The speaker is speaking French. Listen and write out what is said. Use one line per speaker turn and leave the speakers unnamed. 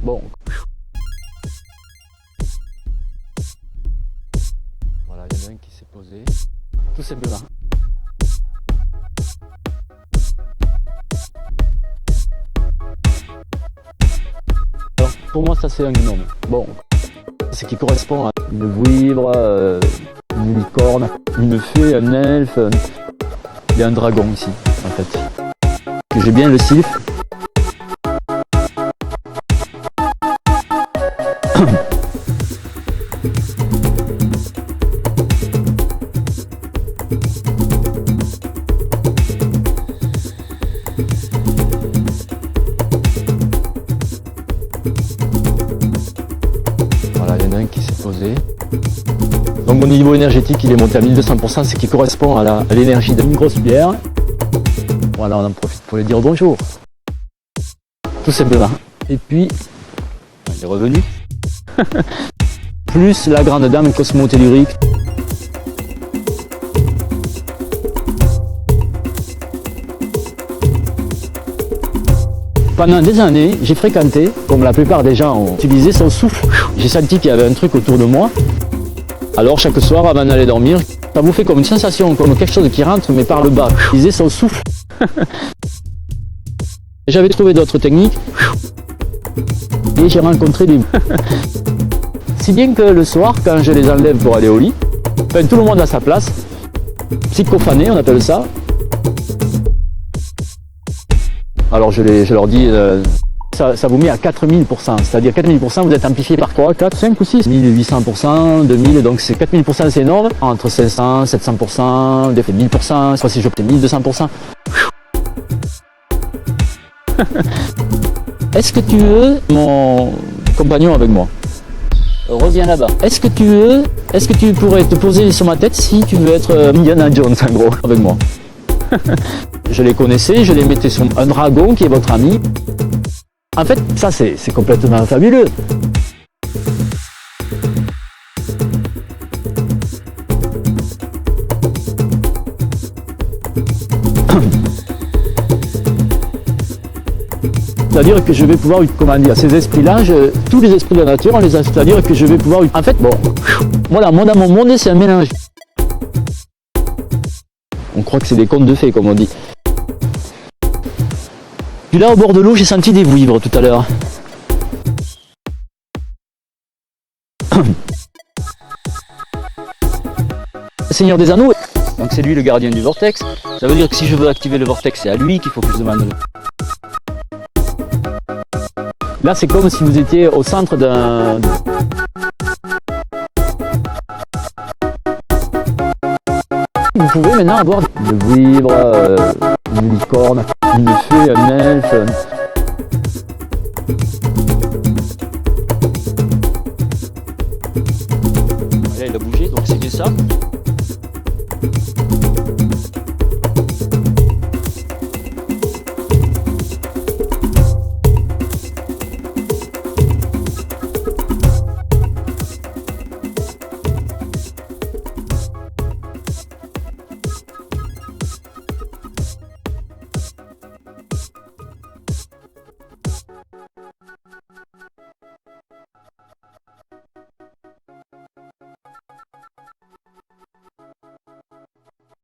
Bon. Voilà, il y en a un qui s'est posé. Tout simplement. Alors, pour moi, ça c'est un gnome. Bon. Ce qui correspond à une vouivre, une licorne, une fée, un elfe. Il y a un dragon ici, en fait. Que j'ai bien le sylphe. Voilà, il y en a un qui s'est posé. Donc mon niveau énergétique il est monté à 1200%, ce qui correspond à l'énergie d'une grosse bière. Voilà, on en profite pour lui dire bonjour. Tout simplement. Et puis, il est revenu. Plus la grande dame cosmotellurique. Pendant des années, j'ai fréquenté, comme la plupart des gens ont utilisé son souffle. J'ai senti qu'il y avait un truc autour de moi. Alors chaque soir, avant d'aller dormir, ça vous fait comme une sensation, comme quelque chose qui rentre, mais par le bas. Utiliser son souffle. J'avais trouvé d'autres techniques. Et j'ai rencontré des... Si bien que le soir, quand je les enlève pour aller au lit, enfin, tout le monde a sa place. Psychophané, on appelle ça. Alors je leur dis, ça vous met à 4000%, c'est-à-dire 4000%, vous êtes amplifié par quoi? 4, 5 ou 6 1800%, 2000, donc c'est 4000%, c'est énorme. Entre 500, 700%, des fois 1000%, je sais pas si j'obtiens 1200%. Est-ce que tu veux mon compagnon avec moi? Reviens là-bas. Est-ce que tu pourrais te poser sur ma tête si tu veux être Indiana Jones en gros avec moi? Je les connaissais, je les mettais sur un dragon qui est votre ami. En fait, ça c'est complètement fabuleux. C'est-à-dire que je vais pouvoir, comment dire, ces esprits-là, tous les esprits de la nature, on les a, c'est-à-dire que je vais pouvoir, en fait, bon, voilà, moi dans mon monde, c'est un mélange. On croit que c'est des contes de fées, comme on dit. Puis là, au bord de l'eau, j'ai senti des vouivres tout à l'heure. Seigneur des Anneaux, donc c'est lui le gardien du vortex. Ça veut dire que si je veux activer le vortex, c'est à lui qu'il faut que je demande. Là, c'est comme si vous étiez au centre d'un... Vous pouvez maintenant avoir une vouivre, une licorne, une fée, un elfe. Là, il a bougé, donc c'est bien ça.